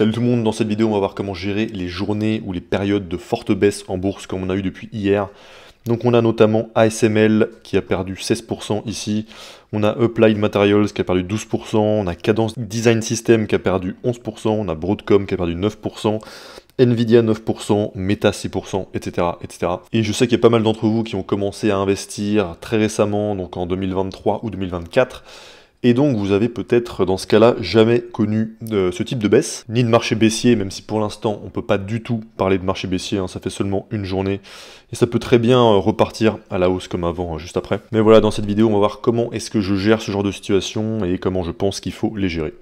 Salut tout le monde, dans cette vidéo on va voir comment gérer les journées ou les périodes de forte baisse en bourse comme on a eu depuis hier. Donc on a notamment ASML qui a perdu 16% ici, on a Applied Materials qui a perdu 12%, on a Cadence Design System qui a perdu 11%, on a Broadcom qui a perdu 9%, Nvidia 9%, Meta 6%, etc., etc. Et je sais qu'il y a pas mal d'entre vous qui ont commencé à investir très récemment, donc en 2023 ou 2024, et donc vous avez peut-être dans ce cas-là jamais connu ce type de baisse, ni de marché baissier, même si pour l'instant on peut pas du tout parler de marché baissier, hein, ça fait seulement une journée, et ça peut très bien repartir à la hausse comme avant, juste après. Mais voilà, dans cette vidéo on va voir comment est-ce que je gère ce genre de situation, et comment je pense qu'il faut les gérer.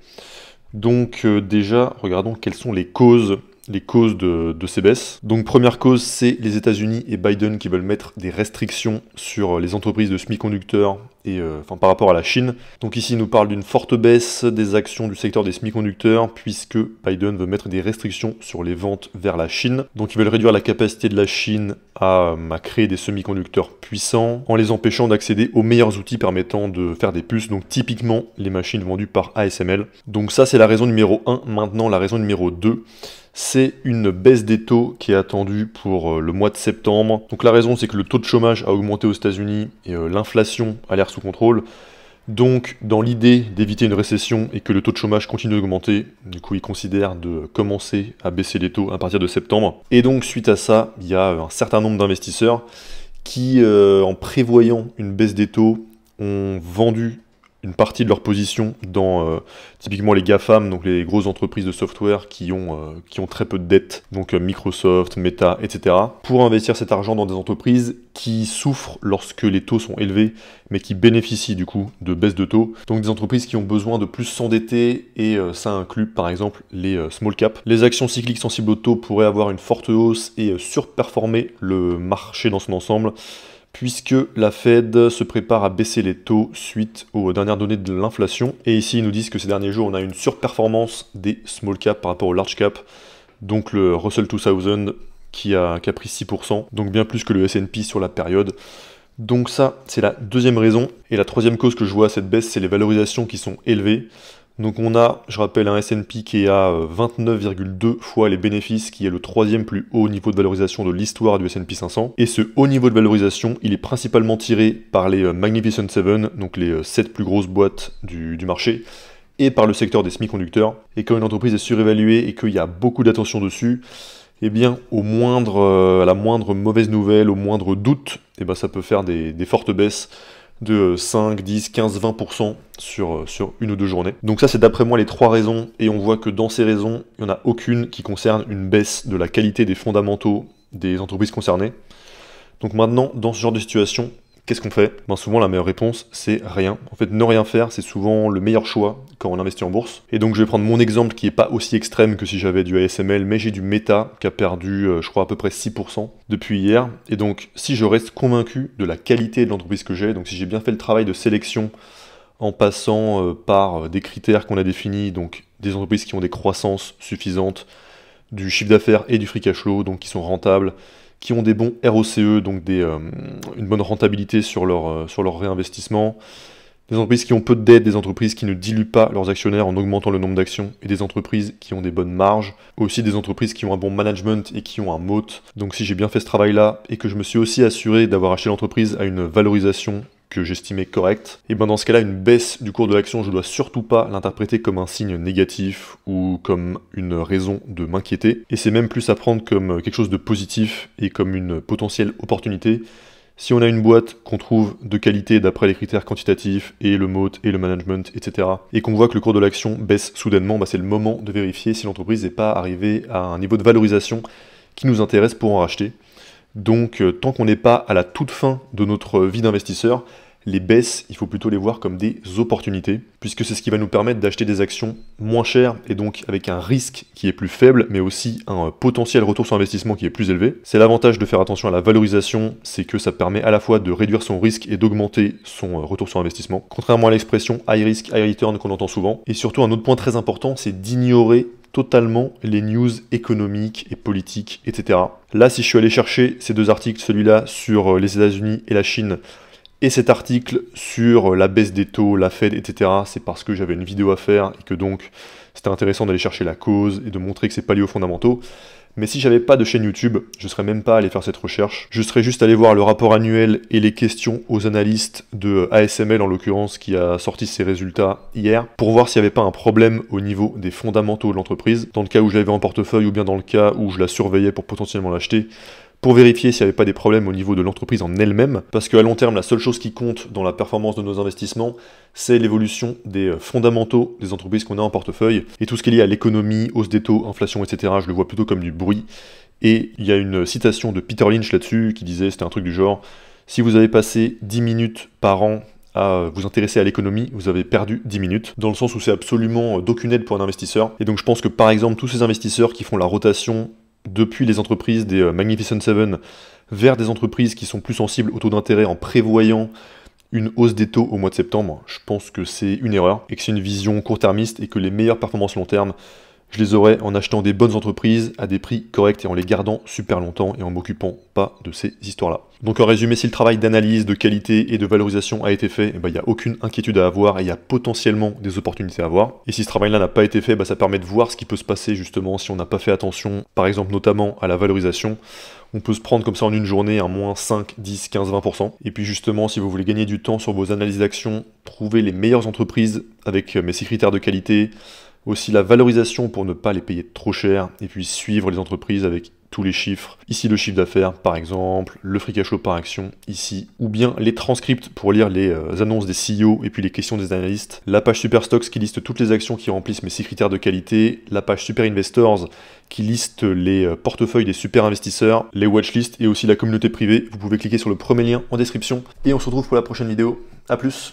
Donc déjà, regardons quelles sont les causes de ces baisses. Donc première cause, c'est les États-Unis et Biden qui veulent mettre des restrictions sur les entreprises de semi-conducteurs et par rapport à la Chine. Donc ici, il nous parle d'une forte baisse des actions du secteur des semi-conducteurs puisque Biden veut mettre des restrictions sur les ventes vers la Chine. Donc ils veulent réduire la capacité de la Chine à créer des semi-conducteurs puissants en les empêchant d'accéder aux meilleurs outils permettant de faire des puces, donc typiquement les machines vendues par ASML. Donc ça, c'est la raison numéro 1. Maintenant, la raison numéro 2, c'est une baisse des taux qui est attendue pour le mois de septembre. Donc la raison, c'est que le taux de chômage a augmenté aux États-Unis et l'inflation a l'air sous contrôle. Donc dans l'idée d'éviter une récession et que le taux de chômage continue d'augmenter, du coup ils considèrent de commencer à baisser les taux à partir de septembre. Et donc suite à ça, il y a un certain nombre d'investisseurs qui, en prévoyant une baisse des taux, ont vendu une partie de leur position dans typiquement les GAFAM, donc les grosses entreprises de software qui ont très peu de dettes, donc Microsoft, Meta, etc., pour investir cet argent dans des entreprises qui souffrent lorsque les taux sont élevés, mais qui bénéficient du coup de baisse de taux, donc des entreprises qui ont besoin de plus s'endetter, et ça inclut par exemple les small caps. Les actions cycliques sensibles au taux pourraient avoir une forte hausse et surperformer le marché dans son ensemble, puisque la Fed se prépare à baisser les taux suite aux dernières données de l'inflation. Et ici, ils nous disent que ces derniers jours, on a une surperformance des small caps par rapport aux large caps. Donc le Russell 2000 qui a pris 6%, donc bien plus que le S&P sur la période. Donc ça, c'est la deuxième raison. Et la troisième cause que je vois à cette baisse, c'est les valorisations qui sont élevées. Donc on a, je rappelle, un S&P qui est à 29,2 fois les bénéfices, qui est le troisième plus haut niveau de valorisation de l'histoire du S&P 500. Et ce haut niveau de valorisation, il est principalement tiré par les Magnificent Seven, donc les 7 plus grosses boîtes du marché, et par le secteur des semi-conducteurs. Et quand une entreprise est surévaluée et qu'il y a beaucoup d'attention dessus, eh bien, à la moindre mauvaise nouvelle, au moindre doute, eh ben, ça peut faire des fortes baisses de 5, 10, 15, 20% sur une ou deux journées. Donc ça, c'est d'après moi les trois raisons, et on voit que dans ces raisons, il n'y en a aucune qui concerne une baisse de la qualité des fondamentaux des entreprises concernées. Donc maintenant, dans ce genre de situation, qu'est-ce qu'on fait? Ben souvent, la meilleure réponse, c'est rien. En fait, ne rien faire, c'est souvent le meilleur choix quand on investit en bourse. Et donc, je vais prendre mon exemple qui n'est pas aussi extrême que si j'avais du ASML, mais j'ai du Meta qui a perdu, je crois, à peu près 6% depuis hier. Et donc, si je reste convaincu de la qualité de l'entreprise que j'ai, donc si j'ai bien fait le travail de sélection en passant par des critères qu'on a définis, donc des entreprises qui ont des croissances suffisantes, du chiffre d'affaires et du free cash flow, donc qui sont rentables, qui ont des bons ROCE, donc une bonne rentabilité sur leur réinvestissement, des entreprises qui ont peu de dettes, des entreprises qui ne diluent pas leurs actionnaires en augmentant le nombre d'actions, et des entreprises qui ont des bonnes marges, aussi des entreprises qui ont un bon management et qui ont un moat. Donc si j'ai bien fait ce travail-là, et que je me suis aussi assuré d'avoir acheté l'entreprise à une valorisation que j'estimais correcte, et ben dans ce cas-là, une baisse du cours de l'action, je dois surtout pas l'interpréter comme un signe négatif ou comme une raison de m'inquiéter, et c'est même plus à prendre comme quelque chose de positif et comme une potentielle opportunité. Si on a une boîte qu'on trouve de qualité d'après les critères quantitatifs et le moat et le management, etc., et qu'on voit que le cours de l'action baisse soudainement, bah c'est le moment de vérifier si l'entreprise n'est pas arrivée à un niveau de valorisation qui nous intéresse pour en racheter. Donc tant qu'on n'est pas à la toute fin de notre vie d'investisseur, les baisses, il faut plutôt les voir comme des opportunités, puisque c'est ce qui va nous permettre d'acheter des actions moins chères, et donc avec un risque qui est plus faible, mais aussi un potentiel retour sur investissement qui est plus élevé. C'est l'avantage de faire attention à la valorisation, c'est que ça permet à la fois de réduire son risque et d'augmenter son retour sur investissement, contrairement à l'expression high risk, high return qu'on entend souvent. Et surtout, un autre point très important, c'est d'ignorer totalement les news économiques et politiques, etc. Là, si je suis allé chercher ces deux articles, celui-là sur les États-Unis et la Chine, et cet article sur la baisse des taux, la Fed, etc., c'est parce que j'avais une vidéo à faire et que donc c'était intéressant d'aller chercher la cause et de montrer que c'est pas lié aux fondamentaux. Mais si j'avais pas de chaîne YouTube, je serais même pas allé faire cette recherche. Je serais juste allé voir le rapport annuel et les questions aux analystes de ASML en l'occurrence qui a sorti ses résultats hier pour voir s'il n'y avait pas un problème au niveau des fondamentaux de l'entreprise, dans le cas où je l'avais en portefeuille ou bien dans le cas où je la surveillais pour potentiellement l'acheter, pour vérifier s'il n'y avait pas des problèmes au niveau de l'entreprise en elle-même, parce qu'à long terme, la seule chose qui compte dans la performance de nos investissements, c'est l'évolution des fondamentaux des entreprises qu'on a en portefeuille, et tout ce qui est lié à l'économie, hausse des taux, inflation, etc., je le vois plutôt comme du bruit. Et il y a une citation de Peter Lynch là-dessus, qui disait, c'était un truc du genre, si vous avez passé 10 minutes par an à vous intéresser à l'économie, vous avez perdu 10 minutes, dans le sens où c'est absolument d'aucune aide pour un investisseur. Et donc je pense que par exemple, tous ces investisseurs qui font la rotation depuis les entreprises des Magnificent Seven vers des entreprises qui sont plus sensibles au taux d'intérêt en prévoyant une hausse des taux au mois de septembre, je pense que c'est une erreur et que c'est une vision court-termiste et que les meilleures performances long terme, je les aurais en achetant des bonnes entreprises à des prix corrects et en les gardant super longtemps et en m'occupant pas de ces histoires-là. Donc en résumé, si le travail d'analyse, de qualité et de valorisation a été fait, il n'y a aucune inquiétude à avoir et il y a potentiellement des opportunités à avoir. Et si ce travail-là n'a pas été fait, ça permet de voir ce qui peut se passer justement si on n'a pas fait attention, par exemple notamment à la valorisation. On peut se prendre comme ça en une journée un moins 5, 10, 15, 20%. Et puis justement, si vous voulez gagner du temps sur vos analyses d'actions, trouvez les meilleures entreprises avec mes 6 critères de qualité, aussi la valorisation pour ne pas les payer trop cher, et puis suivre les entreprises avec tous les chiffres. Ici le chiffre d'affaires par exemple, le free cash flow par action ici, ou bien les transcripts pour lire les annonces des CEO et puis les questions des analystes, la page Super Stocks qui liste toutes les actions qui remplissent mes 6 critères de qualité, la page Super Investors qui liste les portefeuilles des super investisseurs, les watchlists et aussi la communauté privée. Vous pouvez cliquer sur le premier lien en description et on se retrouve pour la prochaine vidéo. A plus.